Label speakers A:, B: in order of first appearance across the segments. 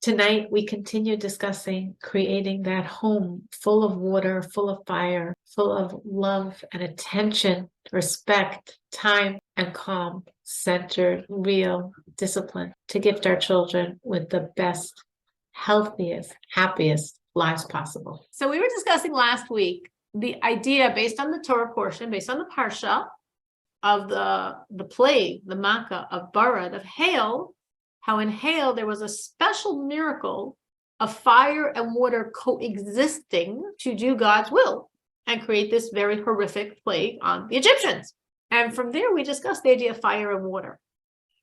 A: Tonight, we continue discussing creating that home full of water, full of fire, full of love and attention, respect, time, and calm, centered, real discipline to gift our children with the best, healthiest, happiest lives possible. So we were discussing last week the idea based on the Torah portion, based on the Parsha of the plague, the Makkah of Barad, of hail, how in hail there was a special miracle of fire and water coexisting to do God's will and create this very horrific plague on the Egyptians. And from there, we discussed the idea of fire and water.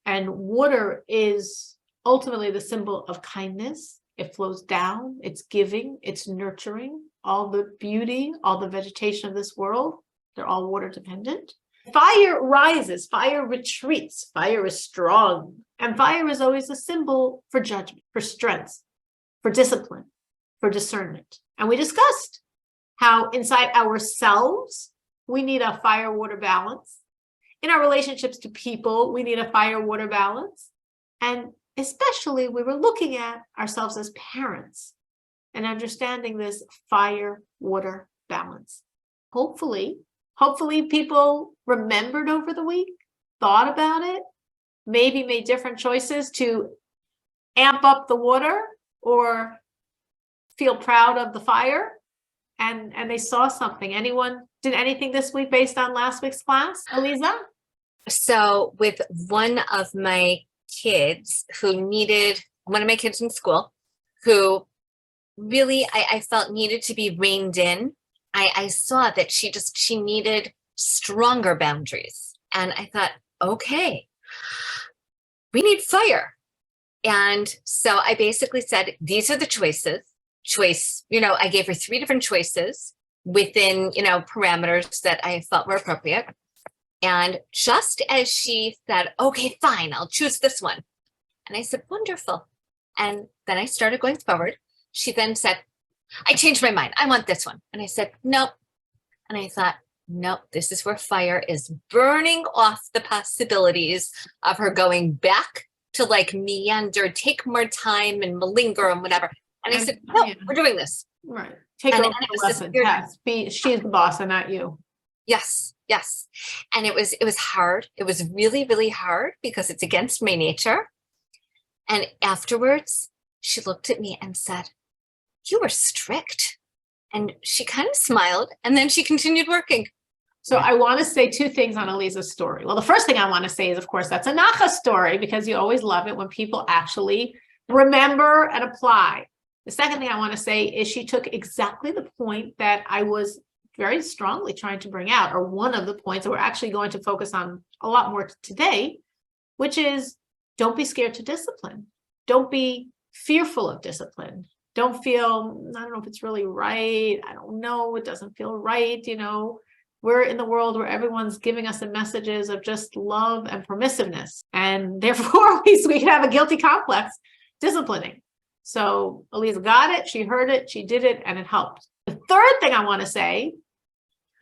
A: And water is ultimately the symbol of kindness. It flows down, it's giving, it's nurturing. All the beauty, all the vegetation of this world, they're all water dependent. Fire rises, fire retreats, fire is strong. And fire is always a symbol for judgment, for strength, for discipline, for discernment. And we discussed how inside ourselves, we need a fire-water balance. In our relationships to people, we need a fire-water balance. And especially, we were looking at ourselves as parents and understanding this fire-water balance. Hopefully people remembered over the week, thought about it, maybe made different choices to amp up the water or feel proud of the fire, and they saw something. Anyone did anything this week based on last week's class? Aliza?
B: So with one of my kids one of my kids in school who really I felt needed to be reined in. I saw that she needed stronger boundaries. And I thought, okay, we need fire. And so I basically said, these are the choices. I gave her 3 different choices within, parameters that I felt were appropriate. And just as she said, okay, fine, I'll choose this one. And I said, wonderful. And then I started going forward. She then said, I changed my mind. I want this one. And I said, nope. And I thought, nope, this is where fire is burning off the possibilities of her going back to like meander, take more time and malinger and whatever. And I said, no, we're doing this.
A: Right. Take over the lesson. Yes. She's the boss and not you.
B: Yes. And it was hard. It was really, really hard because it's against my nature. And afterwards, she looked at me and said, you were strict. And she kind of smiled and then she continued working.
A: So I want to say 2 things on Aliza's story. Well, the first thing I want to say is, of course, that's a Nacha story because you always love it when people actually remember and apply. The second thing I want to say is she took exactly the point that I was very strongly trying to bring out, or one of the points that we're actually going to focus on a lot more today, which is don't be scared to discipline. Don't be fearful of discipline. Don't feel, I don't know if it's really right. I don't know. It doesn't feel right. We're in the world where everyone's giving us the messages of just love and permissiveness. And therefore, we can have a guilty complex disciplining. So Aliza got it. She heard it. She did it. And it helped. The third thing I want to say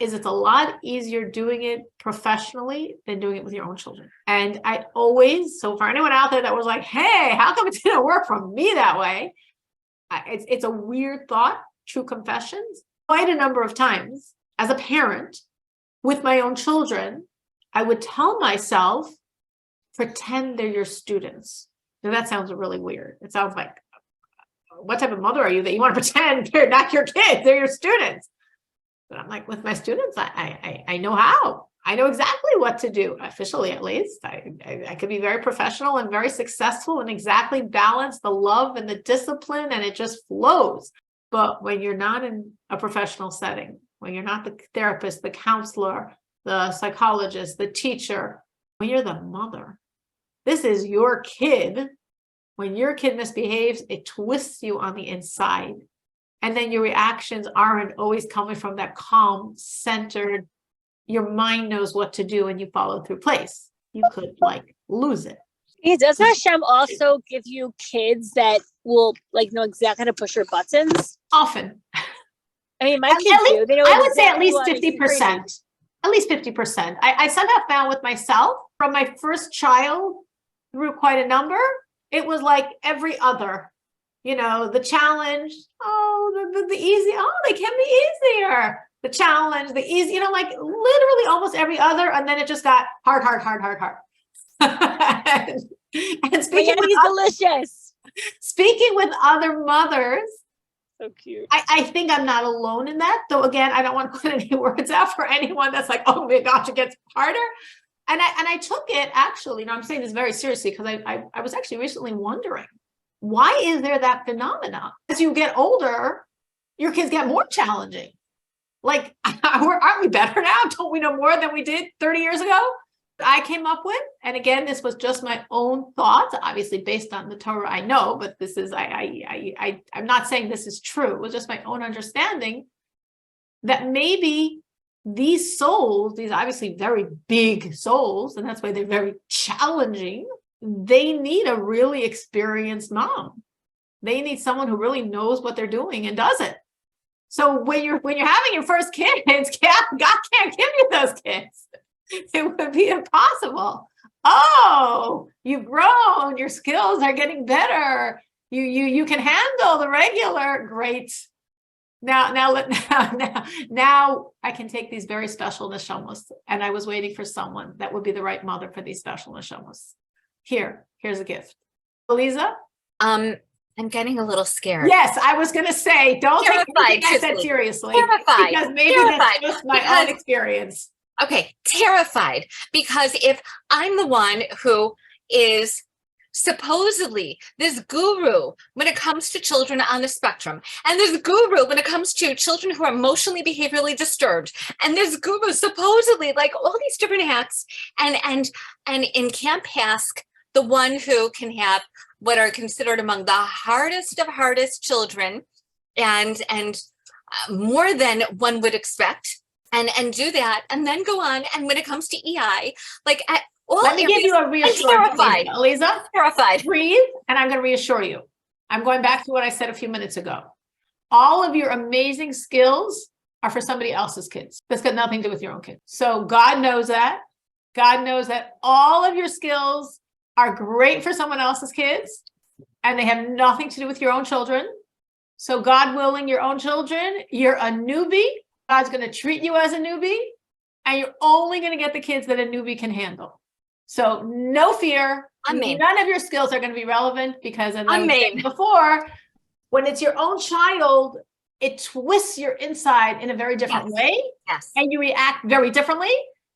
A: is it's a lot easier doing it professionally than doing it with your own children. And I always, so for anyone out there that was like, hey, how come it didn't work for me that way? It's a weird thought, true confessions. Quite a number of times as a parent with my own children, I would tell myself, pretend they're your students. Now that sounds really weird. It sounds like, what type of mother are you that you want to pretend they're not your kids, they're your students? But I'm like, with my students, I know how. I know exactly what to do, officially at least. I could be very professional and very successful and exactly balance the love and the discipline, and it just flows. But when you're not in a professional setting, when you're not the therapist, the counselor, the psychologist, the teacher, when you're the mother, this is your kid. When your kid misbehaves, it twists you on the inside. And then your reactions aren't always coming from that calm, centered, your mind knows what to do and you follow through place. You could lose it.
C: Does Hashem also give you kids that will know exactly how to push your buttons?
A: Often.
C: I mean, my kids do. They know
A: I would say at
C: exactly
A: least 50%. At least 50%. I somehow found with myself, from my first child through quite a number, it was like every other the challenge, the easy, they can be easier. The challenge, the easy, like literally almost every other, and then it just got hard. and speaking
C: Spaghetti's delicious.
A: speaking with other mothers,
C: So cute.
A: I think I'm not alone in that. Though again, I don't want to put any words out for anyone that's like, oh my gosh, it gets harder. And I took it actually, I'm saying this very seriously because I was actually recently wondering, why is there that phenomenon? As you get older, your kids get more challenging. Like, aren't we better now? Don't we know more than we did 30 years ago? I came up with, and again, this was just my own thoughts, obviously based on the Torah I know, but this is, I'm not saying this is true. It was just my own understanding that maybe these souls, these obviously very big souls, and that's why they're very challenging, they need a really experienced mom. They need someone who really knows what they're doing and does it. So when you're having your first kids, God can't give you those kids. It would be impossible. Oh, you've grown, your skills are getting better. You can handle the regular. Great. Now I can take these very special neshamos, and I was waiting for someone that would be the right mother for these special neshamos. Here's a gift. Eliza?
B: I'm getting a little scared.
A: Yes, I was going to say, don't take anything I said seriously.
B: Terrified.
A: Because maybe that's just my own experience.
B: Okay, terrified. Because if I'm the one who is supposedly this guru when it comes to children on the spectrum, and this guru when it comes to children who are emotionally behaviorally disturbed, and this guru supposedly like all these different hats, and in Camp HASC, the one who can have what are considered among the hardest of hardest children, and more than one would expect, and do that, and then go on. And when it comes to EI, like
A: let me give you a reassurance, Eliza.
B: Terrified.
A: Breathe, and I'm going to reassure you. I'm going back to what I said a few minutes ago. All of your amazing skills are for somebody else's kids. That's got nothing to do with your own kids. So God knows that. God knows that all of your skills are great for someone else's kids, and they have nothing to do with your own children. So God willing, your own children, you're a newbie. God's going to treat you as a newbie, and you're only going to get the kids that a newbie can handle. So no fear.
B: Amen.
A: None of your skills are going to be relevant because, as I was saying before, when it's your own child, it twists your inside in a very different way.
B: Yes.
A: And you react very differently.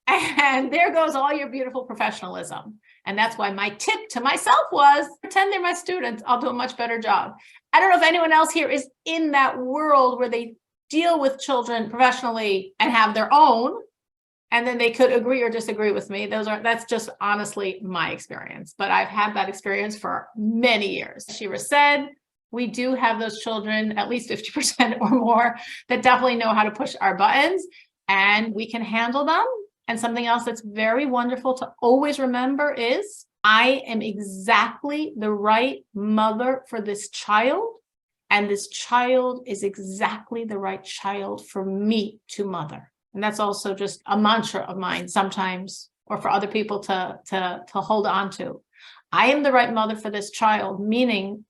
A: And there goes all your beautiful professionalism. And that's why my tip to myself was pretend they're my students. I'll do a much better job. I don't know if anyone else here is in that world where they deal with children professionally and have their own, and then they could agree or disagree with me. That's just honestly my experience. But I've had that experience for many years. Shira said, we do have those children, at least 50% or more, that definitely know how to push our buttons, and we can handle them. And something else that's very wonderful to always remember is I am exactly the right mother for this child, and this child is exactly the right child for me to mother. And that's also just a mantra of mine sometimes, or for other people to hold on to. I am the right mother for this child, meaning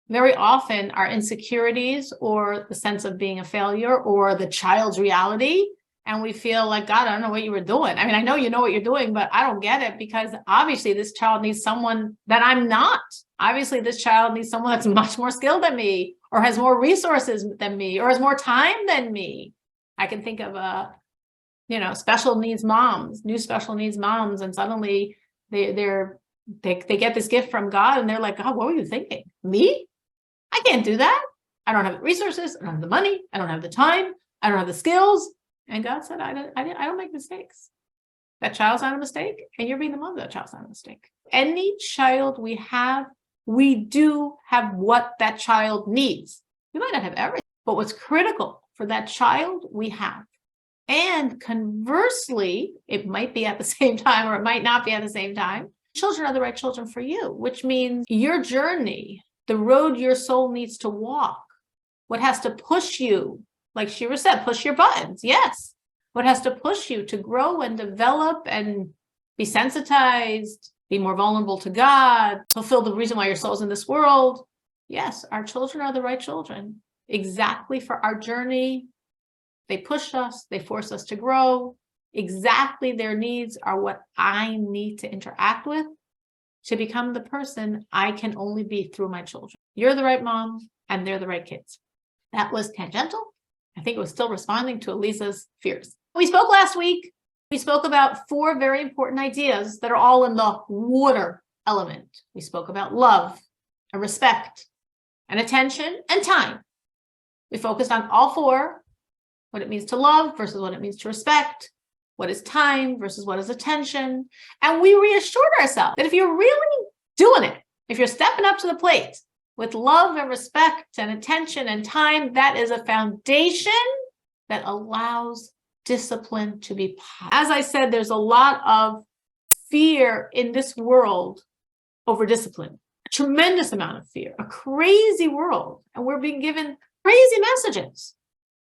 A: very often our insecurities or the sense of being a failure or the child's reality, and we feel like, God, I don't know what you were doing. I mean, I know you know what you're doing, but I don't get it, because obviously this child needs someone that I'm not. Obviously this child needs someone that's much more skilled than me, or has more resources than me, or has more time than me. I can think of special needs moms, new special needs moms, and suddenly they get this gift from God, and they're like, God, what were you thinking? Me? I can't do that. I don't have the resources. I don't have the money. I don't have the time. I don't have the skills. And God said, I don't make mistakes. That child's not a mistake, and you're being the mother. That child's not a mistake. Any child we have, we do have what that child needs. We might not have everything, but what's critical for that child, we have. And conversely, it might be at the same time, or it might not be at the same time. Children are the right children for you, which means your journey, the road your soul needs to walk, what has to push you, like Shira said, push your buttons. Yes. What has to push you to grow and develop and be sensitized, be more vulnerable to God, fulfill the reason why your soul's in this world. yes, our children are the right children, exactly for our journey. They push us, they force us to grow. Exactly their needs are what I need to interact with to become the person I can only be through my children. You're the right mom, and they're the right kids. That was tangential. I think it was still responding to Elisa's fears. We spoke last week. We spoke about 4 very important ideas that are all in the water element. We spoke about love and respect and attention and time. We focused on all 4, what it means to love versus what it means to respect, what is time versus what is attention. And we reassured ourselves that if you're really doing it, if you're stepping up to the plate with love and respect and attention and time, that is a foundation that allows discipline to be possible. As I said, there's a lot of fear in this world over discipline, a tremendous amount of fear, a crazy world. And we're being given crazy messages,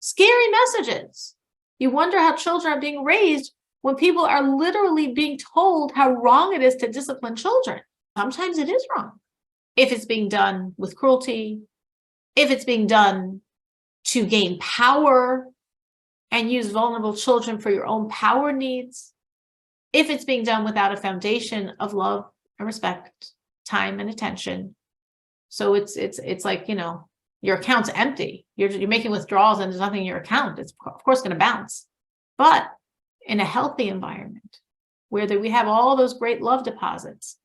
A: scary messages. You wonder how children are being raised when people are literally being told how wrong it is to discipline children. Sometimes it is wrong. If it's being done with cruelty, if it's being done to gain power and use vulnerable children for your own power needs, if it's being done without a foundation of love and respect, time and attention. So it's like, you know, your account's empty. You're making withdrawals and there's nothing in your account. It's of course going to bounce. But in a healthy environment where we have all those great love deposits,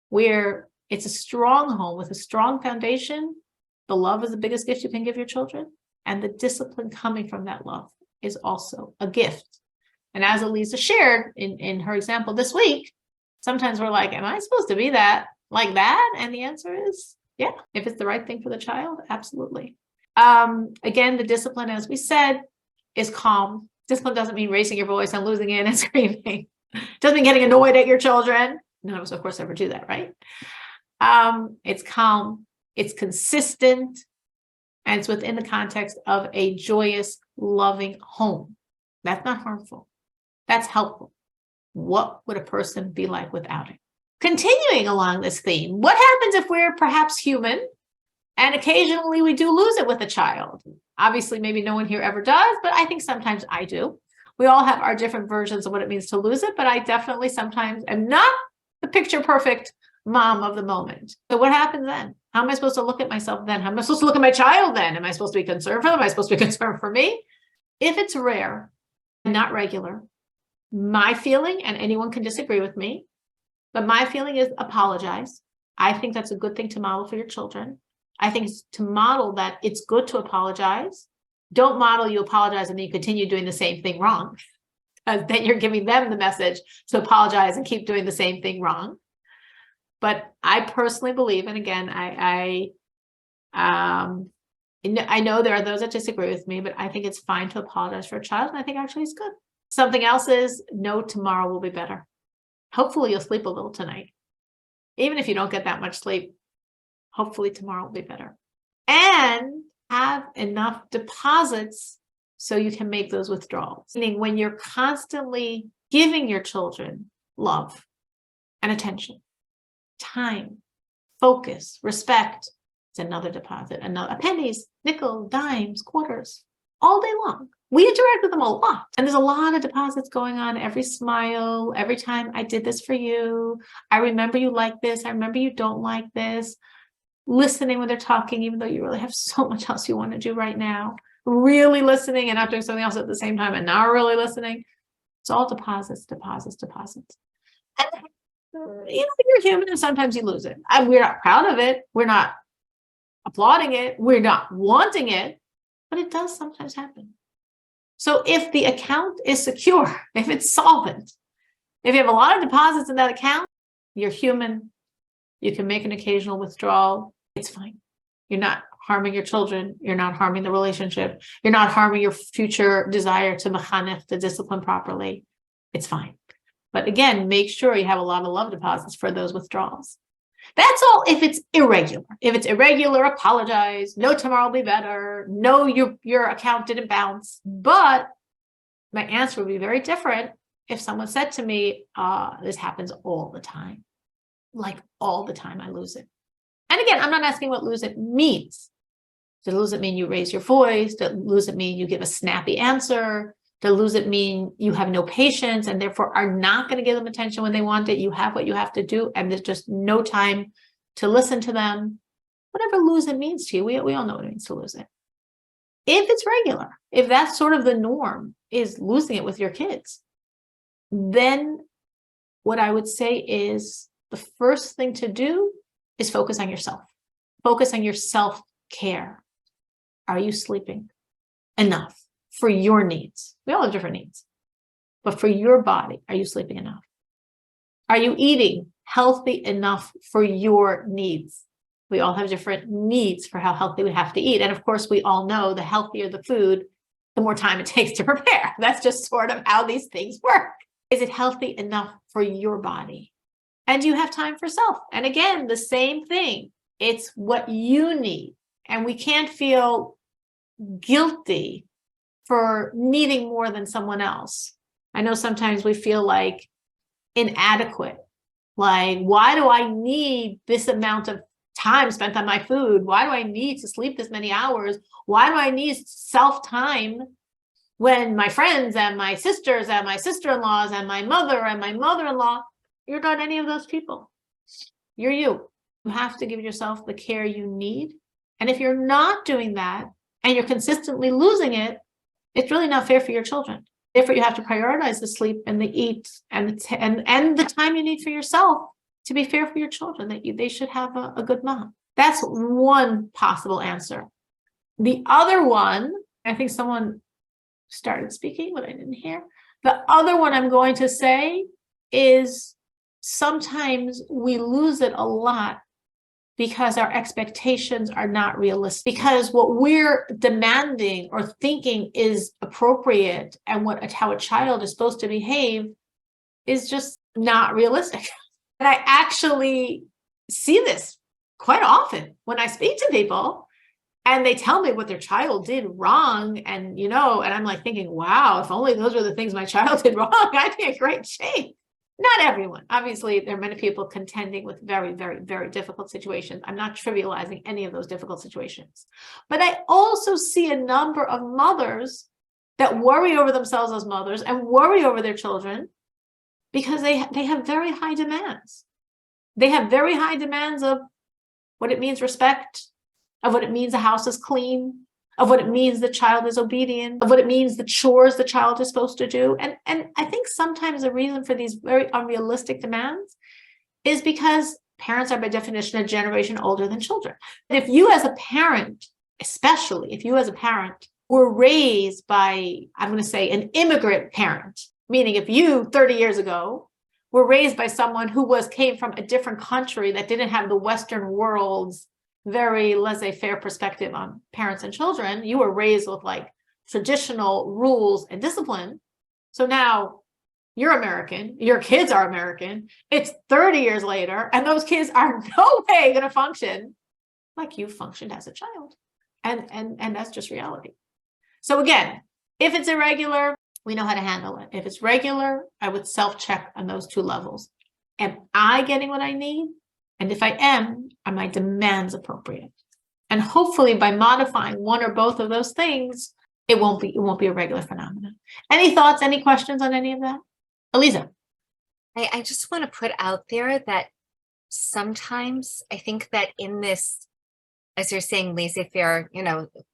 A: where it's a strong home with a strong foundation, the love is the biggest gift you can give your children. And the discipline coming from that love is also a gift. And as Elisa shared in her example this week, sometimes we're like, am I supposed to be that like that? And the answer is, yeah, if it's the right thing for the child, absolutely. Again, the discipline, as we said, is calm. Discipline doesn't mean raising your voice and losing it and screaming. Doesn't mean getting annoyed at your children. None of us, of course, ever do that, right? It's calm, it's consistent, and it's within the context of a joyous, loving home. That's not harmful. That's helpful. What would a person be like without it? Continuing along this theme, what happens if we're perhaps human and occasionally we do lose it with a child? Obviously, maybe no one here ever does, but I think sometimes I do. We all have our different versions of what it means to lose it, but I definitely sometimes am not the picture perfect mom of the moment. So what happens then? How am I supposed to look at myself then? How am I supposed to look at my child then? Am I supposed to be concerned for them? Am I supposed to be concerned for me? If it's rare and not regular, my feeling, and anyone can disagree with me, but my feeling is apologize. I think that's a good thing to model for your children. I think it's to model that it's good to apologize. Don't model you apologize and then you continue doing the same thing wrong. Then you're giving them the message to apologize and keep doing the same thing wrong. But I personally believe, and again, I know there are those that disagree with me, but I think it's fine to apologize for a child, and I think actually it's good. Something else is, no, tomorrow will be better. Hopefully you'll sleep a little tonight. Even if you don't get that much sleep, hopefully tomorrow will be better. And have enough deposits so you can make those withdrawals. Meaning when you're constantly giving your children love and attention, time, focus, respect, it's another deposit, another pennies, nickels, dimes, quarters, all day long. We interact with them a lot. And there's a lot of deposits going on. Every smile, every time I did this for you. I remember you like this. I remember you don't like this. Listening when they're talking, even though you really have so much else you want to do right now. Really listening and not doing something else at the same time and not really listening. It's all deposits, deposits, deposits. And you know, you're human and sometimes you lose it. And we're not proud of it. We're not applauding it. We're not wanting it, but it does sometimes happen. So if the account is secure, if it's solvent, if you have a lot of deposits in that account, you're human. You can make an occasional withdrawal. It's fine. You're not harming your children. You're not harming the relationship. You're not harming your future desire to mechanech, to discipline properly. It's fine. But again, make sure you have a lot of love deposits for those withdrawals. That's all if it's irregular. If it's irregular, apologize. No, tomorrow will be better. No, your account didn't bounce. But my answer would be very different if someone said to me, this happens all the time. Like all the time, I lose it. And And again, I'm not asking what lose it means. Does lose it mean you raise your voice? Does lose it mean you give a snappy answer? Does lose it mean you have no patience and therefore are not going to give them attention when they want it? You have what you have to do, and there's just no time to listen to them. Whatever lose it means to you, we all know what it means to lose it. If it's regular, if that's sort of the norm, is losing it with your kids, then what I would say is the first thing to do is focus on yourself. Focus on your self-care. Are you sleeping enough for your needs? We all have different needs, but for your body, are you sleeping enough? Are you eating healthy enough for your needs? We all have different needs for how healthy we have to eat. And of course, we all know the healthier the food, the more time it takes to prepare. That's just sort of how these things work. Is it healthy enough for your body? And do you have time for self? And again, the same thing. It's what you need. And we can't feel guilty for needing more than someone else. I know sometimes we feel like inadequate. Like, why do I need this amount of time spent on my food? Why do I need to sleep this many hours? Why do I need self-time when my friends and my sisters and my sister-in-laws and my mother and my mother-in-law, you're not any of those people. You're you. You have to give yourself the care you need. And if you're not doing that and you're consistently losing it, it's really not fair for your children. Therefore, you have to prioritize the sleep and the eat and the time you need for yourself to be fair for your children, that they should have a good mom. That's one possible answer. The other one, I think someone started speaking, but I didn't hear. The other one I'm going to say is sometimes we lose it a lot because our expectations are not realistic. Because what we're demanding or thinking is appropriate and how a child is supposed to behave is just not realistic. And I actually see this quite often when I speak to people and they tell me what their child did wrong. And, and I'm like thinking, wow, if only those were the things my child did wrong, I'd be in great shape. Not everyone. Obviously, there are many people contending with very, very, very difficult situations. I'm not trivializing any of those difficult situations. But I also see a number of mothers that worry over themselves as mothers and worry over their children because they have very high demands. They have very high demands of what it means respect, of what it means the house is clean, of what it means the child is obedient, of what it means the chores the child is supposed to do. And I think sometimes the reason for these very unrealistic demands is because parents are by definition a generation older than children. And if you as a parent, especially if you as a parent were raised by, I'm going to say, an immigrant parent, meaning if you 30 years ago were raised by someone who came from a different country that didn't have the Western world's very laissez-faire perspective on parents and children, you were raised with like traditional rules and discipline. So now you're American, your kids are American, it's 30 years later, and those kids are no way going to function like you functioned as a child. And that's just reality. So again, if it's irregular, we know how to handle it. If it's regular, I would self-check on those two levels. Am I getting what I need? And if I am, are my demands appropriate? And hopefully by modifying one or both of those things, it won't be a regular phenomenon. Any thoughts, any questions on any of that? Aliza.
B: I just want to put out there that sometimes I think that in this, as you're saying, laissez-faire,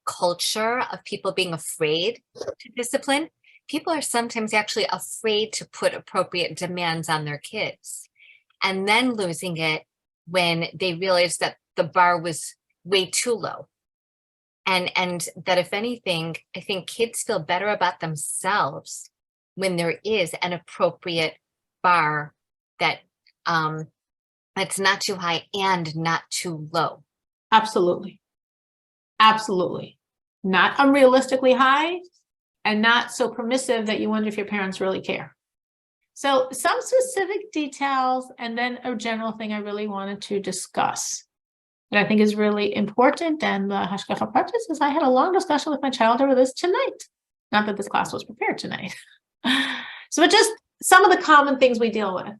B: culture of people being afraid to discipline, people are sometimes actually afraid to put appropriate demands on their kids and then losing it when they realize that the bar was way too low. And that if anything, I think kids feel better about themselves when there is an appropriate bar that that's not too high and not too low.
A: Absolutely. Absolutely. Not unrealistically high and not so permissive that you wonder if your parents really care. So some specific details and then a general thing I really wanted to discuss that I think is really important. And the Hashgacha practice is I had a long discussion with my child over this tonight. Not that this class was prepared tonight. So just some of the common things we deal with.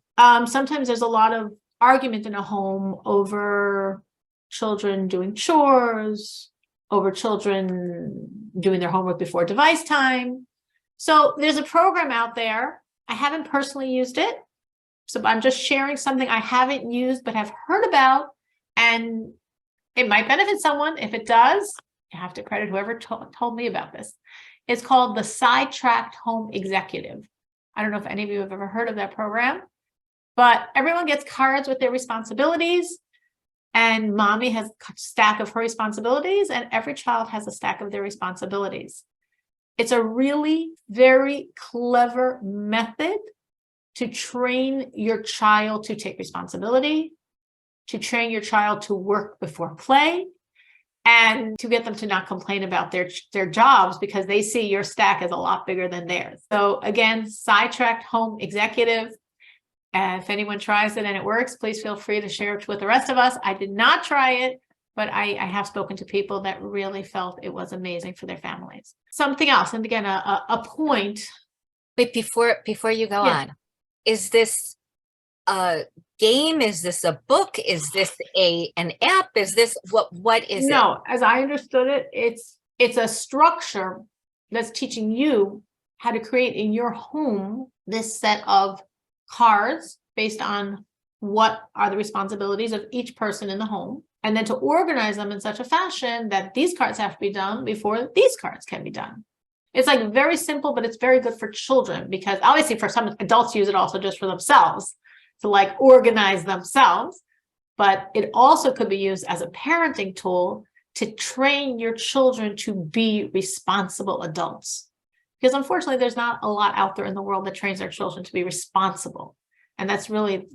A: Sometimes there's a lot of argument in a home over children doing chores, over children doing their homework before device time. So there's a program out there. I haven't personally used it. So I'm just sharing something I haven't used, but have heard about, and it might benefit someone. If it does, you have to credit whoever told me about this. It's called the Sidetracked Home Executive. I don't know if any of you have ever heard of that program, but everyone gets cards with their responsibilities, and mommy has a stack of her responsibilities, and every child has a stack of their responsibilities. It's a really very clever method to train your child to take responsibility, to train your child to work before play, and to get them to not complain about their jobs because they see your stack as a lot bigger than theirs. So again, Sidetracked Home Executive. If anyone tries it and it works, please feel free to share it with the rest of us. I did not try it, but I have spoken to people that really felt it was amazing for their families. Something else, and again, a point.
B: Wait, before you go
A: Yeah.
B: on, is this a game? Is this a book? Is this an app? Is this what is it?
A: No, as I understood it, it's a structure that's teaching you how to create in your home this set of cards based on what are the responsibilities of each person in the home, and then to organize them in such a fashion that these cards have to be done before these cards can be done. It's like very simple, but it's very good for children because obviously for some adults use it also just for themselves to like organize themselves, but it also could be used as a parenting tool to train your children to be responsible adults. Because unfortunately, there's not a lot out there in the world that trains our children to be responsible. And that's really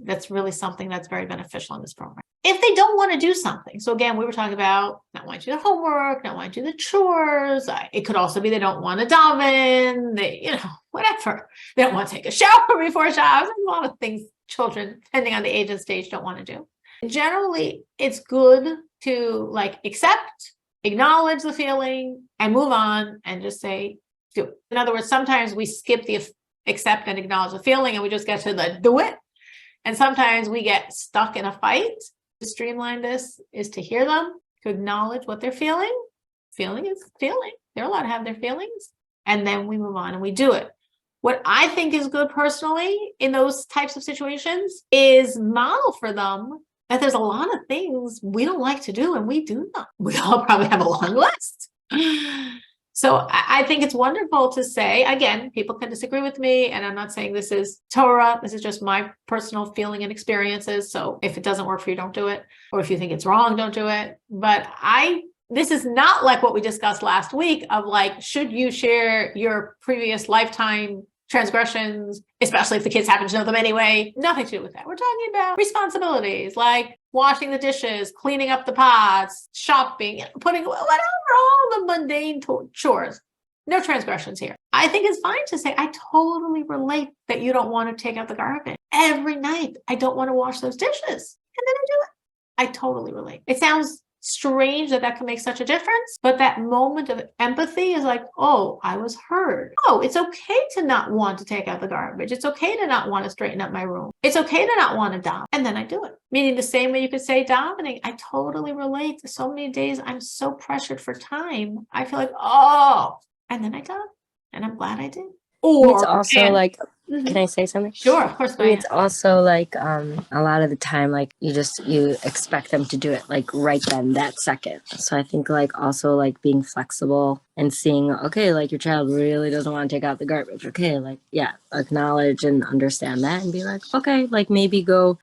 A: something that's very beneficial in this program. If they don't want to do something, so again, we were talking about not wanting to do the homework, not wanting to do the chores. It could also be they don't want to daven, whatever. They don't want to take a shower before showers. There's a lot of things children, depending on the age and stage, don't want to do. Generally, it's good to like accept, acknowledge the feeling, and move on and just say, do it. In other words, sometimes we skip the accept and acknowledge the feeling and we just get to the do it. And sometimes we get stuck in a fight. To streamline this is to hear them, to acknowledge what they're feeling. Feeling is feeling. They're allowed to have their feelings. And then we move on and we do it. What I think is good personally in those types of situations is model for them that there's a lot of things we don't like to do and we do them. We all probably have a long list. So I think it's wonderful to say, again, people can disagree with me, and I'm not saying this is Torah. This is just my personal feeling and experiences. So if it doesn't work for you, don't do it. Or if you think it's wrong, don't do it. But this is not like what we discussed last week of like, should you share your previous lifetime transgressions, especially if the kids happen to know them anyway? Nothing to do with that. We're talking about responsibilities like washing the dishes, cleaning up the pots, shopping, putting whatever, all the mundane chores. No transgressions here. I think it's fine to say, I totally relate that you don't want to take out the garbage. Every night, I don't want to wash those dishes. And then I do it. I totally relate. It sounds strange that can make such a difference, but that moment of empathy is like, oh, I was heard. Oh, it's okay to not want to take out the garbage. It's okay to not want to straighten up my room. It's okay to not want to daven. And then I do it. Meaning the same way you could say davening. I totally relate to so many days I'm so pressured for time. I feel like, oh, and then I daven. And I'm glad I did. Or
D: it's also like, can I say something?
A: Sure, of course.
D: It's also like a lot of the time, like you expect them to do it like right then, that second. So I think like also like being flexible and seeing, okay, like your child really doesn't want to take out the garbage. Okay, like yeah, acknowledge and understand that and be like, okay, like maybe go,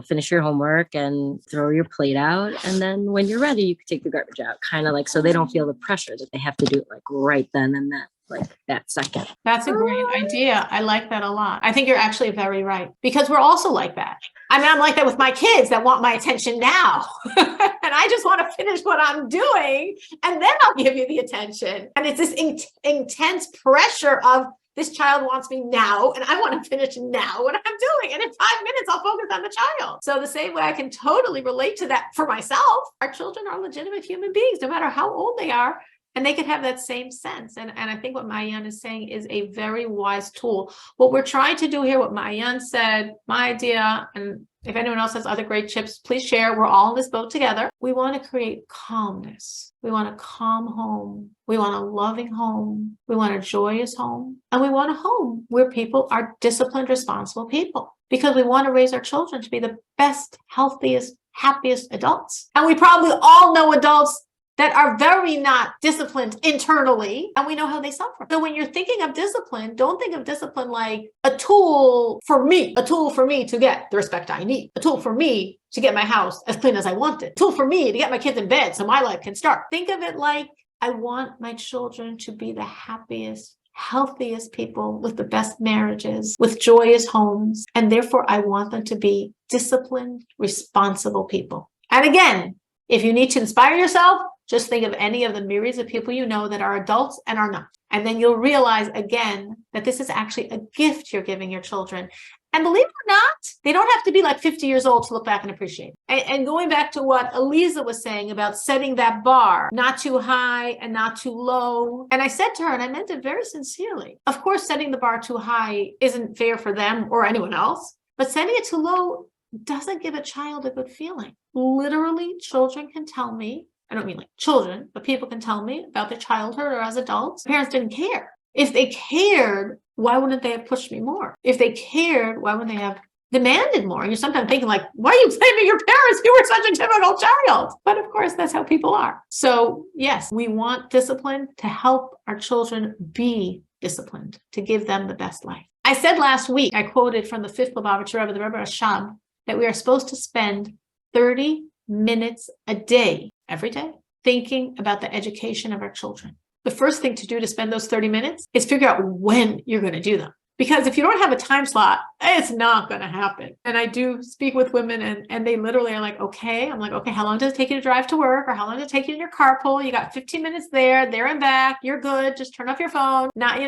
D: finish your homework and throw your plate out, and then when you're ready, you can take the garbage out. Kind of like so they don't feel the pressure that they have to do it like right then and then. Like that second.
A: That's a great idea. I like that a lot. I think you're actually very right because we're also like that. I mean, I'm like that with my kids that want my attention now. And I just want to finish what I'm doing and then I'll give you the attention. And it's this intense pressure of this child wants me now and I want to finish now what I'm doing. And in 5 minutes, I'll focus on the child. So the same way I can totally relate to that for myself. Our children are legitimate human beings, no matter how old they are. And they could have that same sense. And I think what Maayan is saying is a very wise tool. What we're trying to do here, what Maayan said, my idea, and If anyone else has other great tips, please share. We're all in this boat together. We want to create calmness. We want a calm home. We want a loving home. We want a joyous home. And we want a home where people are disciplined, responsible people, because we want to raise our children to be the best, healthiest, happiest adults. And we probably all know adults that are very not disciplined internally, and we know how they suffer. So when you're thinking of discipline, don't think of discipline like a tool for me to get the respect I need, a tool for me to get my house as clean as I want it, a tool for me to get my kids in bed so my life can start. Think of it like, I want my children to be the happiest, healthiest people with the best marriages, with joyous homes, and therefore I want them to be disciplined, responsible people. And again, if you need to inspire yourself, just think of any of the myriads of people you know that are adults and are not. And then you'll realize again that this is actually a gift you're giving your children. And believe it or not, they don't have to be like 50 years old to look back and appreciate it. And going back to what Eliza was saying about setting that bar, not too high and not too low. And I said to her, and I meant it very sincerely, of course, setting the bar too high isn't fair for them or anyone else, but setting it too low doesn't give a child a good feeling. Literally, children can tell me, I don't mean like children, but people can tell me about their childhood or as adults. Parents didn't care. If they cared, why wouldn't they have pushed me more? If they cared, why wouldn't they have demanded more? And you're sometimes thinking like, why are you blaming your parents? You were such a typical child. But of course, that's how people are. So yes, we want discipline to help our children be disciplined, to give them the best life. I said last week, I quoted from the fifth Lubavitcher Rebbe, the Rebbe Rashab, that we are supposed to spend 30 minutes a day, every day, thinking about the education of our children. The first thing to do to spend those 30 minutes is figure out when you're going to do them. Because if you don't have a time slot, it's not going to happen. And I do speak with women and they literally are like, okay. I'm like, okay, how long does it take you to drive to work? Or how long does it take you in your carpool? You got 15 minutes there and back. You're good. Just turn off your phone. Not,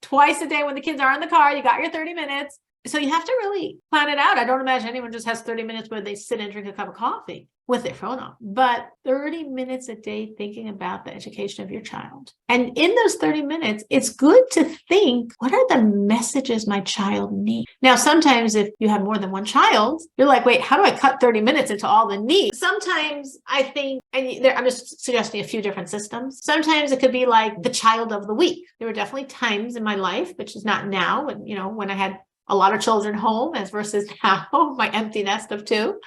A: twice a day when the kids are in the car, you got your 30 minutes. So you have to really plan it out. I don't imagine anyone just has 30 minutes where they sit and drink a cup of coffee with their phone on, but 30 minutes a day thinking about the education of your child. And in those 30 minutes, it's good to think, what are the messages my child needs? Now, sometimes if you have more than one child, you're like, wait, how do I cut 30 minutes into all the needs? Sometimes I think, and I'm just suggesting a few different systems. Sometimes it could be like the child of the week. There were definitely times in my life, which is not now, when I had a lot of children home as versus now, my empty nest of two,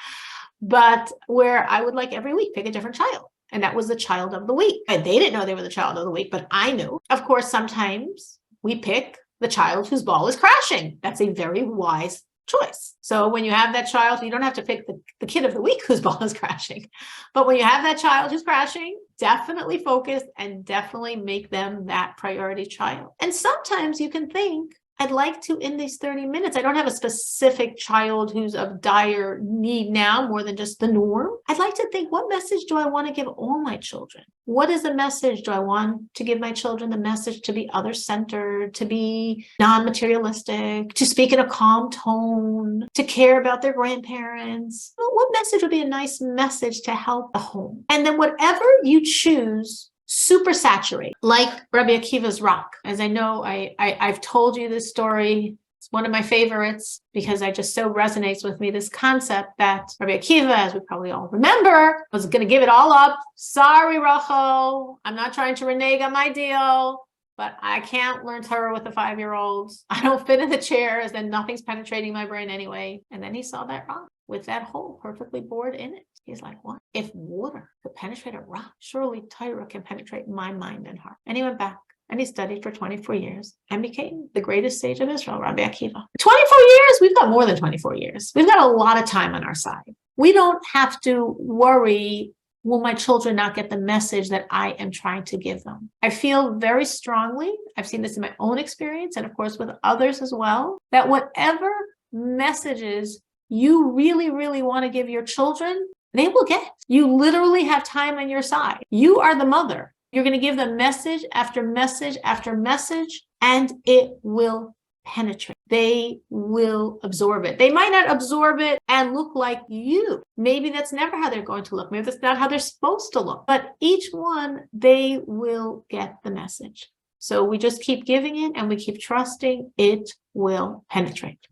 A: but where I would like every week pick a different child. And that was the child of the week. And they didn't know they were the child of the week, but I knew. Of course, sometimes we pick the child whose ball is crashing. That's a very wise choice. So when you have that child, you don't have to pick the kid of the week whose ball is crashing. But when you have that child who's crashing, definitely focus and definitely make them that priority child. And sometimes you can think, I'd like to, in these 30 minutes, I don't have a specific child who's of dire need now more than just the norm. I'd like to think, what message do I want to give all my children? What is the message? Do I want to give my children the message to be other-centered, to be non-materialistic, to speak in a calm tone, to care about their grandparents? Well, what message would be a nice message to help the home? And then whatever you choose, super saturate, like Rabbi Akiva's rock. As I know, I've told you this story. It's one of my favorites because it just so resonates with me, this concept that Rabbi Akiva, as we probably all remember, was going to give it all up. Sorry, Rachel, I'm not trying to renege on my deal, but I can't learn Torah with a 5-year-old. I don't fit in the chairs, then nothing's penetrating my brain anyway. And then he saw that rock with that hole perfectly bored in it. He's like, what? If water could penetrate a rock, surely Torah can penetrate my mind and heart. And he went back and he studied for 24 years and became the greatest sage of Israel, Rabbi Akiva. 24 years? We've got more than 24 years. We've got a lot of time on our side. We don't have to worry, will my children not get the message that I am trying to give them? I feel very strongly, I've seen this in my own experience and of course with others as well, that whatever messages you really, really want to give your children, they will get. You literally have time on your side. You are the mother. You're going to give them message after message after message, and it will penetrate. They will absorb it. They might not absorb it and look like you. Maybe that's never how they're going to look. Maybe that's not how they're supposed to look. But each one, they will get the message. So we just keep giving it and we keep trusting it will penetrate.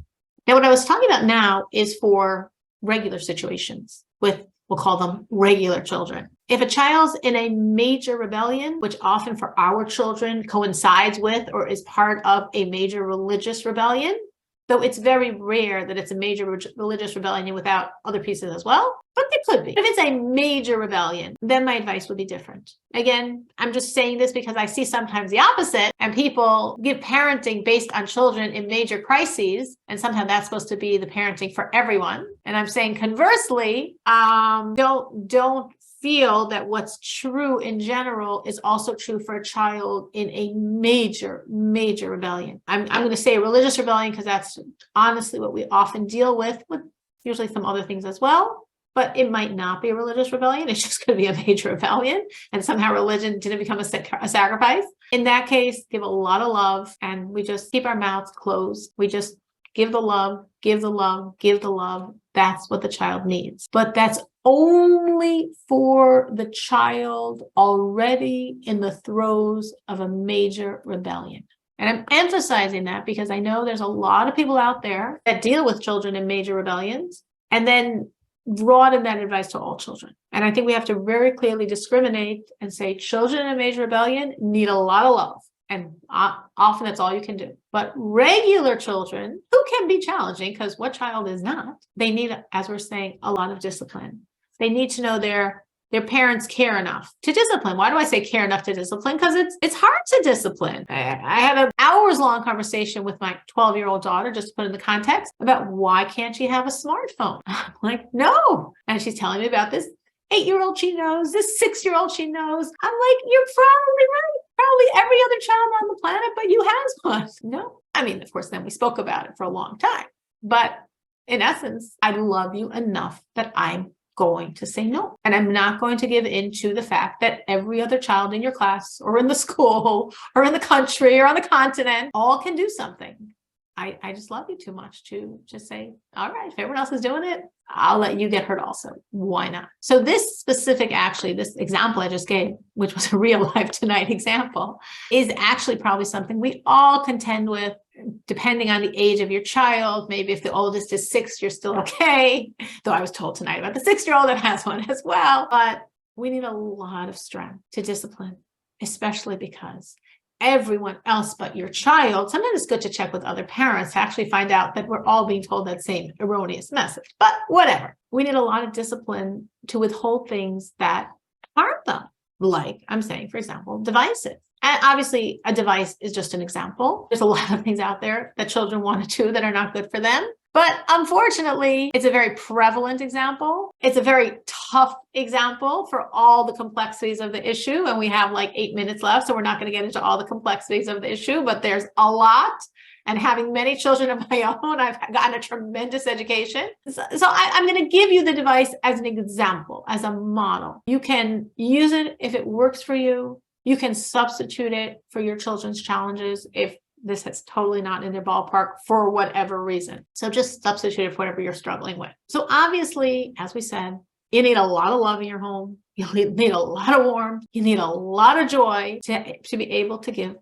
A: Now, what I was talking about now is for regular situations with, we'll call them regular children. If a child's in a major rebellion, which often for our children coincides with or is part of a major religious rebellion, though it's very rare that it's a major religious rebellion without other pieces as well, but it could be. If it's a major rebellion, then my advice would be different. Again, I'm just saying this because I see sometimes the opposite, and people give parenting based on children in major crises, and sometimes that's supposed to be the parenting for everyone. And I'm saying conversely, don't feel that what's true in general is also true for a child in a major rebellion. I'm going to say a religious rebellion because that's honestly what we often deal with usually some other things as well, but it might not be a religious rebellion. It's just going to be a major rebellion, and somehow religion didn't become a sacrifice. In that case, give a lot of love, and we just keep our mouths closed. We just give the love, give the love, give the love. That's what the child needs. But that's only for the child already in the throes of a major rebellion. And I'm emphasizing that because I know there's a lot of people out there that deal with children in major rebellions and then broaden that advice to all children. And I think we have to very clearly discriminate and say children in a major rebellion need a lot of love. And often that's all you can do. But regular children, who can be challenging, because what child is not, they need, as we're saying, a lot of discipline. They need to know their parents care enough to discipline. Why do I say care enough to discipline? Because it's hard to discipline. I had an hours-long conversation with my 12-year-old daughter, just to put in the context, about why can't she have a smartphone? I'm like, no. And she's telling me about this 8-year-old she knows, this 6-year-old she knows. I'm like, you're probably right. Probably every other child on the planet, but you has one. No. I mean, of course, then we spoke about it for a long time. But in essence, I love you enough that I'm going to say no. And I'm not going to give in to the fact that every other child in your class or in the school or in the country or on the continent all can do something. I just love you too much to just say, all right, if everyone else is doing it, I'll let you get hurt also. Why not? So this specific, this example I just gave, which was a real life tonight example, is actually probably something we all contend with, depending on the age of your child. Maybe if the oldest is 6, you're still okay. Though I was told tonight about the 6-year-old that has one as well. But we need a lot of strength to discipline, especially because everyone else but your child. Sometimes it's good to check with other parents to actually find out that we're all being told that same erroneous message. But whatever. We need a lot of discipline to withhold things that harm them. Like I'm saying, for example, devices. And obviously, a device is just an example. There's a lot of things out there that children want to do that are not good for them. But unfortunately, it's a very prevalent example. It's a very tough example for all the complexities of the issue. And we have like 8 minutes left, so we're not going to get into all the complexities of the issue, but there's a lot. And having many children of my own, I've gotten a tremendous education. So I'm going to give you the device as an example, as a model. You can use it if it works for you. You can substitute it for your children's challenges if this is totally not in their ballpark for whatever reason. So just substitute it for whatever you're struggling with. So obviously, as we said, you need a lot of love in your home. You need a lot of warmth. You need a lot of joy to be able to give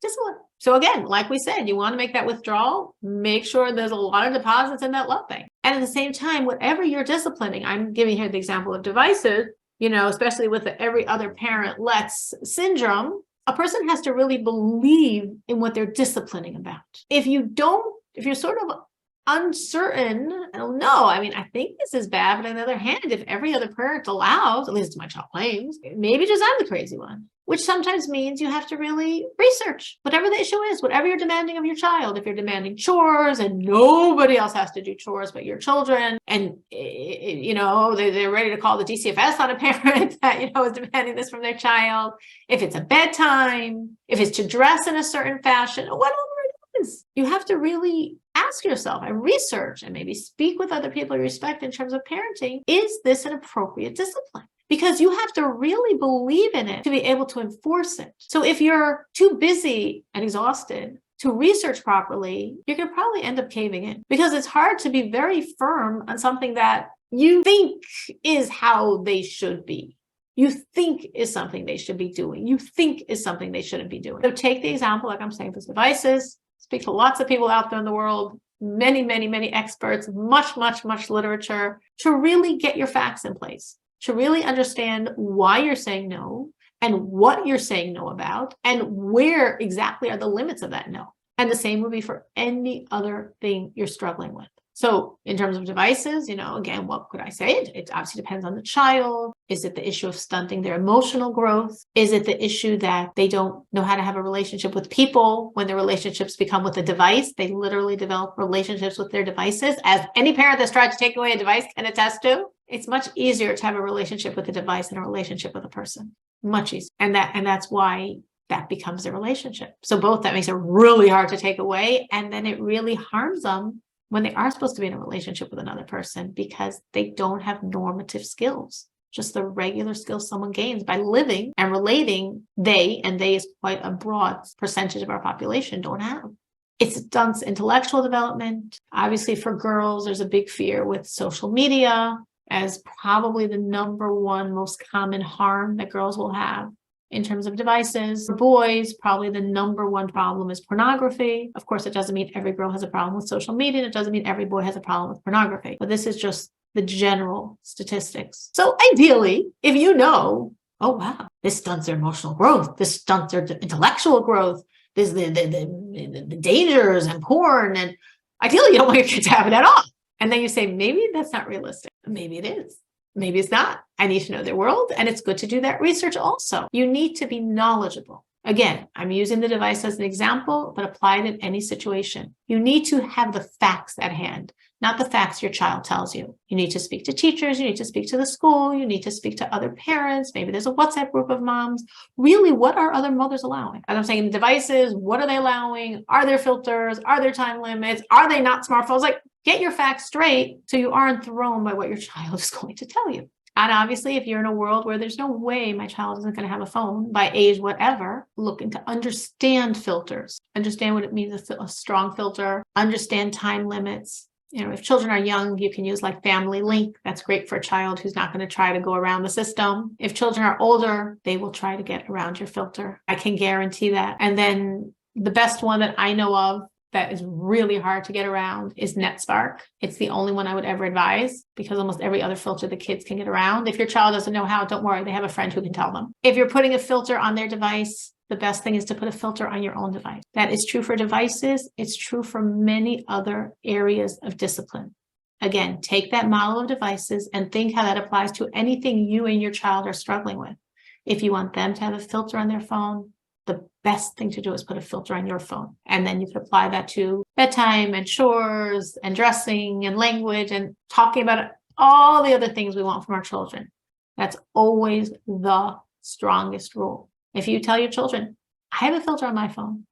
A: discipline. So again, like we said, you want to make that withdrawal, make sure there's a lot of deposits in that love bank. And at the same time, whatever you're disciplining, I'm giving here the example of devices, especially with the every other parent lets syndrome, a person has to really believe in what they're disciplining about. If you're sort of uncertain, I don't know. I mean, I think this is bad, but on the other hand, if every other parent allows, at least my child claims, maybe just I'm the crazy one, which sometimes means you have to really research whatever the issue is, whatever you're demanding of your child. If you're demanding chores and nobody else has to do chores but your children, and they're ready to call the DCFS on a parent that is demanding this from their child. If it's a bedtime, if it's to dress in a certain fashion, whatever it is, you have to really ask yourself and research and maybe speak with other people you respect in terms of parenting. Is this an appropriate discipline? Because you have to really believe in it to be able to enforce it. So if you're too busy and exhausted to research properly, you're going to probably end up caving in, because it's hard to be very firm on something that you think is how they should be. You think is something they should be doing. You think is something they shouldn't be doing. So take the example, like I'm saying, with devices. Speak to lots of people out there in the world. many, many, many experts, much, much, much literature to really get your facts in place, to really understand why you're saying no and what you're saying no about and where exactly are the limits of that no. And the same would be for any other thing you're struggling with. So in terms of devices, again, what could I say? It obviously depends on the child. Is it the issue of stunting their emotional growth? Is it the issue that they don't know how to have a relationship with people when their relationships become with a device? They literally develop relationships with their devices, as any parent that's tried to take away a device can attest to. It's much easier to have a relationship with a device than a relationship with a person. Much easier. And that's why that becomes a relationship. So both, that makes it really hard to take away. And then it really harms them when they are supposed to be in a relationship with another person because they don't have normative skills, just the regular skills someone gains by living and relating. They is quite a broad percentage of our population, don't have. It stunts intellectual development. Obviously for girls, there's a big fear with social media as probably the number one most common harm that girls will have. In terms of devices, for boys, probably the number one problem is pornography. Of course, it doesn't mean every girl has a problem with social media. And it doesn't mean every boy has a problem with pornography. But this is just the general statistics. So ideally, if you know, oh, wow, this stunts their emotional growth, this stunts their intellectual growth, this the dangers and porn, and ideally, you don't want your kids to have it at all. And then you say, maybe that's not realistic. Maybe it is. Maybe it's not. I need to know their world, and it's good to do that research also. You need to be knowledgeable. Again, I'm using the device as an example, but apply it in any situation. You need to have the facts at hand, not the facts your child tells you. You need to speak to teachers. You need to speak to the school. You need to speak to other parents. Maybe there's a WhatsApp group of moms. Really, what are other mothers allowing? As I'm saying, devices, what are they allowing? Are there filters? Are there time limits? Are they not smartphones? Like, get your facts straight so you aren't thrown by what your child is going to tell you. And obviously, if you're in a world where there's no way my child isn't going to have a phone by age whatever, looking to understand filters, understand what it means, a strong filter, understand time limits. If children are young, you can use like Family Link. That's great for a child who's not going to try to go around the system. If children are older, they will try to get around your filter. I can guarantee that. And then the best one that I know of that is really hard to get around is NetSpark. It's the only one I would ever advise because almost every other filter the kids can get around. If your child doesn't know how, don't worry, they have a friend who can tell them. If you're putting a filter on their device, the best thing is to put a filter on your own device. That is true for devices. It's true for many other areas of discipline. Again, take that model of devices and think how that applies to anything you and your child are struggling with. If you want them to have a filter on their phone, the best thing to do is put a filter on your phone. And then you can apply that to bedtime and chores and dressing and language and talking about all the other things we want from our children. That's always the strongest rule. If you tell your children, I have a filter on my phone.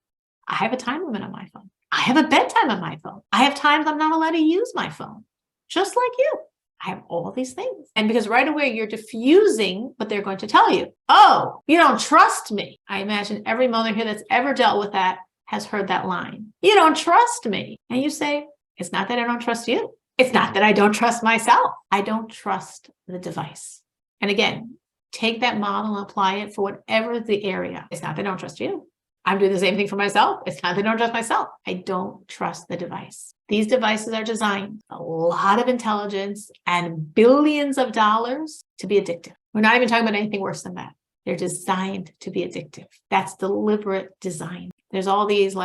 A: I have a time limit on my phone. I have a bedtime on my phone. I have times I'm not allowed to use my phone. Just like you. I have all these things. And because right away you're diffusing what they're going to tell you. Oh, you don't trust me. I imagine every mother here that's ever dealt with that has heard that line. You don't trust me. And you say, it's not that I don't trust you. It's not that I don't trust myself. I don't trust the device. And again, take that model and apply it for whatever the area. It's not that I don't trust you. I'm doing the same thing for myself. It's not that I don't trust myself. I don't trust the device. These devices are designed a lot of intelligence and billions of dollars to be addictive. We're not even talking about anything worse than that. They're designed to be addictive. That's deliberate design. There's all these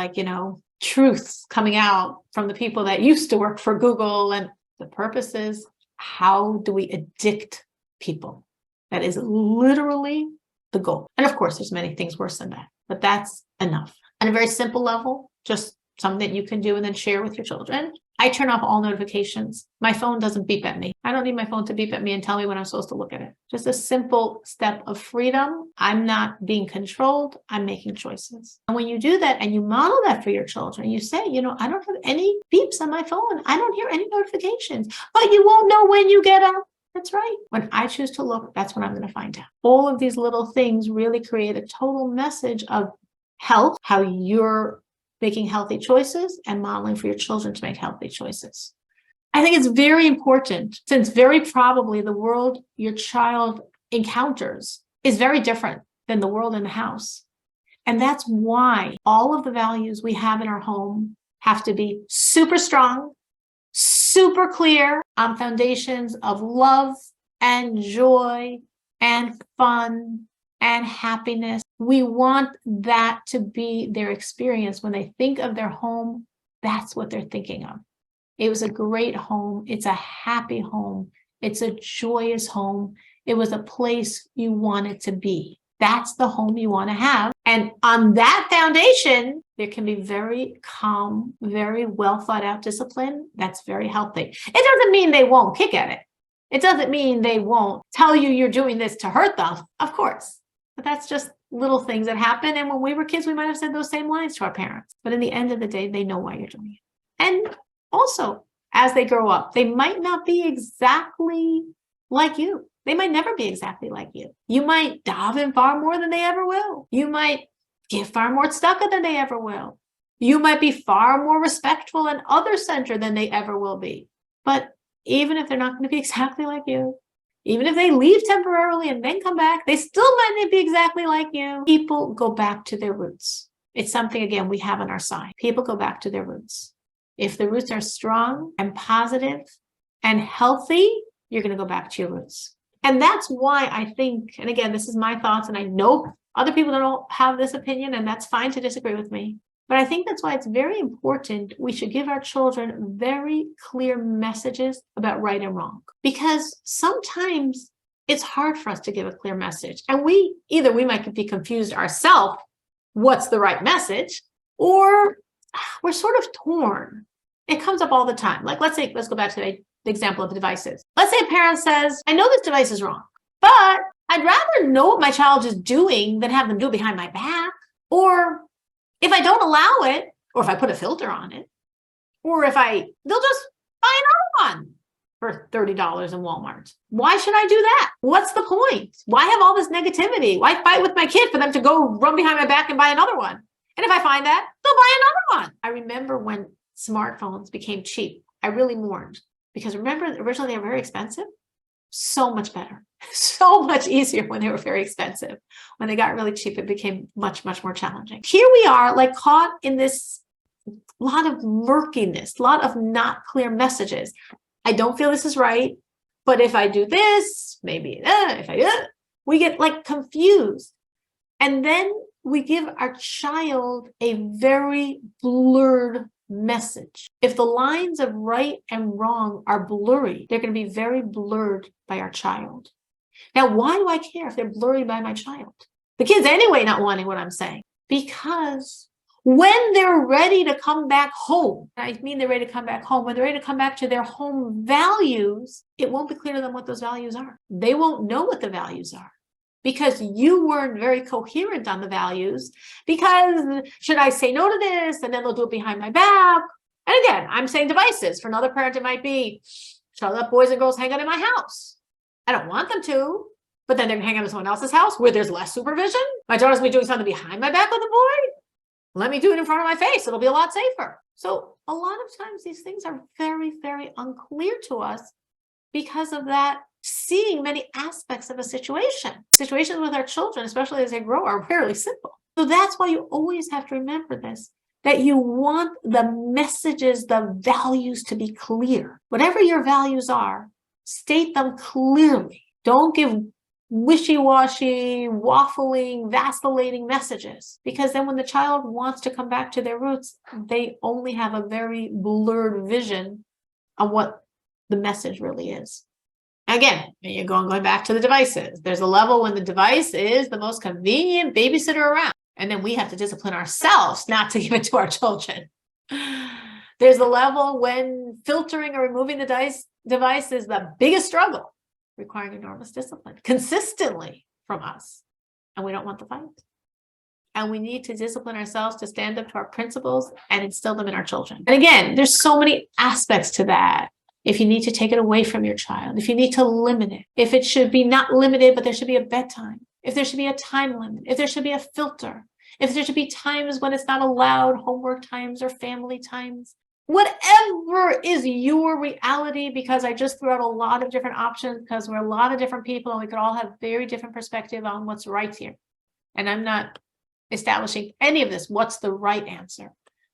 A: truths coming out from the people that used to work for Google. And the purpose is, how do we addict people? That is literally the goal. And of course, there's many things worse than that, but that's enough. On a very simple level, just something that you can do and then share with your children. I turn off all notifications. My phone doesn't beep at me. I don't need my phone to beep at me and tell me when I'm supposed to look at it. Just a simple step of freedom. I'm not being controlled. I'm making choices. And when you do that and you model that for your children, you say, I don't have any beeps on my phone. I don't hear any notifications, but you won't know when you get up. That's right. When I choose to look, that's when I'm going to find out. All of these little things really create a total message of health, how you're making healthy choices and modeling for your children to make healthy choices. I think it's very important, since very probably the world your child encounters is very different than the world in the house. And that's why all of the values we have in our home have to be super strong, super clear on foundations of love and joy and fun and happiness. We want that to be their experience. When they think of their home, that's what they're thinking of. It was a great home. It's a happy home. It's a joyous home. It was a place you wanted to be. That's the home you want to have. And on that foundation, there can be very calm, very well thought out discipline. That's very healthy. It doesn't mean they won't kick at it. It doesn't mean they won't tell you you're doing this to hurt them, of course. But that's just little things that happen. And when we were kids, we might have said those same lines to our parents. But in the end of the day, they know why you're doing it. And also, as they grow up, they might not be exactly like you. They might never be exactly like you. You might daven far more than they ever will. You might give far more tzedakah than they ever will. You might be far more respectful and other-centered than they ever will be. But even if they're not going to be exactly like you, even if they leave temporarily and then come back, they still might not be exactly like you. People go back to their roots. It's something, again, we have on our side. People go back to their roots. If the roots are strong and positive and healthy, you're going to go back to your roots. And that's why I think, and again, this is my thoughts, and I know other people don't have this opinion, and that's fine to disagree with me. But I think that's why it's very important we should give our children very clear messages about right and wrong. Because sometimes it's hard for us to give a clear message. And we might be confused ourselves, what's the right message, or we're sort of torn. It comes up all the time. Like, let's go back to the example of the devices. Let's say a parent says, I know this device is wrong, but I'd rather know what my child is doing than have them do it behind my back. Or if I don't allow it, or if I put a filter on it, or they'll just buy another one for $30 in Walmart. Why should I do that? What's the point? Why have all this negativity? Why fight with my kid for them to go run behind my back and buy another one? And if I find that, they'll buy another one. I remember when smartphones became cheap, I really mourned. Because remember, originally they were very expensive. So much better. So much easier when they were very expensive. When they got really cheap, it became much, much more challenging. Here we are, like caught in this lot of murkiness, lot of not clear messages. I don't feel this is right, but if I do this, maybe if I do that, we get like confused. And then we give our child a very blurred message. If the lines of right and wrong are blurry, they're going to be very blurred by our child. Now, why do I care if they're blurry by my child? The kid's anyway not wanting what I'm saying. Because when they're ready to come back home, I mean they're ready to come back home, when they're ready to come back to their home values, it won't be clear to them what those values are. They won't know what the values are. Because you weren't very coherent on the values, because should I say no to this? And then they'll do it behind my back. And again, I'm saying devices. For another parent, it might be, should I let boys and girls hang out in my house? I don't want them to, but then they're hanging out in someone else's house where there's less supervision. My daughter's gonna be doing something behind my back with a boy. Let me do it in front of my face. It'll be a lot safer. So a lot of times these things are very, very unclear to us because of that seeing many aspects of a situation. Situations with our children, especially as they grow, are rarely simple. So that's why you always have to remember this, that you want the messages, the values to be clear. Whatever your values are, state them clearly. Don't give wishy-washy, waffling, vacillating messages, because then when the child wants to come back to their roots, they only have a very blurred vision of what the message really is. Again, you're going back to the devices. There's a level when the device is the most convenient babysitter around. And then we have to discipline ourselves not to give it to our children. There's a level when filtering or removing the device is the biggest struggle, requiring enormous discipline consistently from us. And we don't want the fight. And we need to discipline ourselves to stand up to our principles and instill them in our children. And again, there's so many aspects to that. If you need to take it away from your child, if you need to limit it, if it should be not limited, but there should be a bedtime, if there should be a time limit, if there should be a filter, if there should be times when it's not allowed, homework times or family times, whatever is your reality, because I just threw out a lot of different options because we're a lot of different people and we could all have very different perspective on what's right here. And I'm not establishing any of this. What's the right answer?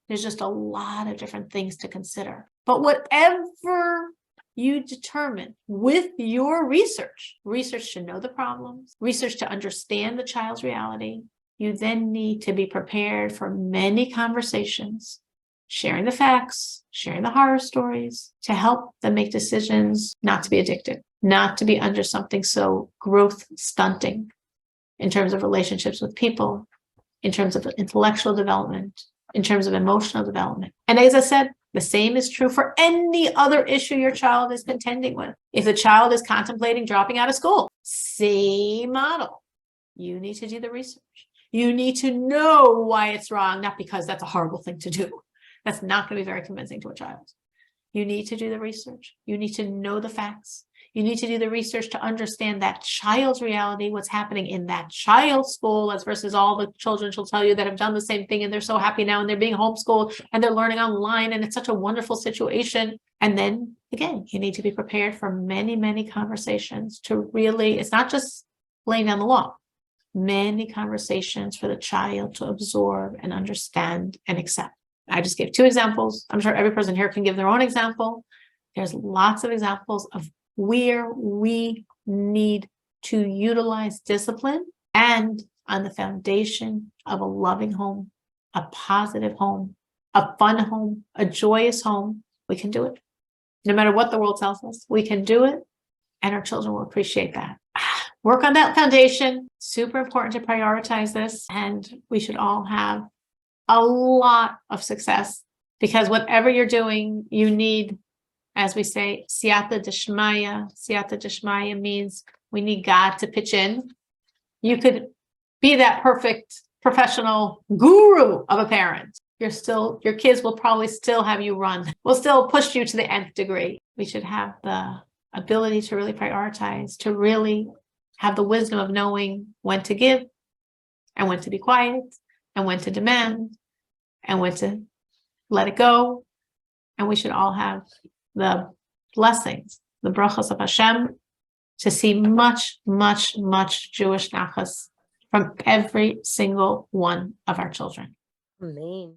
A: There's just a lot of different things to consider. But whatever you determine with your research to know the problems, research to understand the child's reality, you then need to be prepared for many conversations, sharing the facts, sharing the horror stories to help them make decisions not to be addicted, not to be under something so growth stunting in terms of relationships with people, in terms of intellectual development, in terms of emotional development. And as I said, the same is true for any other issue your child is contending with. If the child is contemplating dropping out of school, same model. You need to do the research. You need to know why it's wrong, not because that's a horrible thing to do. That's not going to be very convincing to a child. You need to do the research. You need to know the facts. You need to do the research to understand that child's reality, what's happening in that child's school, as versus all the children she'll tell you that have done the same thing and they're so happy now and they're being homeschooled and they're learning online and it's such a wonderful situation. And then again, you need to be prepared for many, many conversations to really, it's not just laying down the law, many conversations for the child to absorb and understand and accept. I just gave 2 examples. I'm sure every person here can give their own example. There's lots of examples of where we need to utilize discipline and on the foundation of a loving home, a positive home, a fun home, a joyous home, we can do it. No matter what the world tells us, we can do it, and our children will appreciate that. Work on that foundation. Super important to prioritize this, and we should all have a lot of success, because whatever you're doing, you need, as we say, siyata dishmaya. Siyata dishmaya means we need God to pitch in. You could be that perfect professional guru of a parent. Your kids will probably still have you run, will still push you to the nth degree. We should have the ability to really prioritize, to really have the wisdom of knowing when to give and when to be quiet and when to demand and when to let it go. And we should all have the blessings, the brachas of Hashem, to see much, much, much Jewish nachas from every single one of our children.
D: Amen.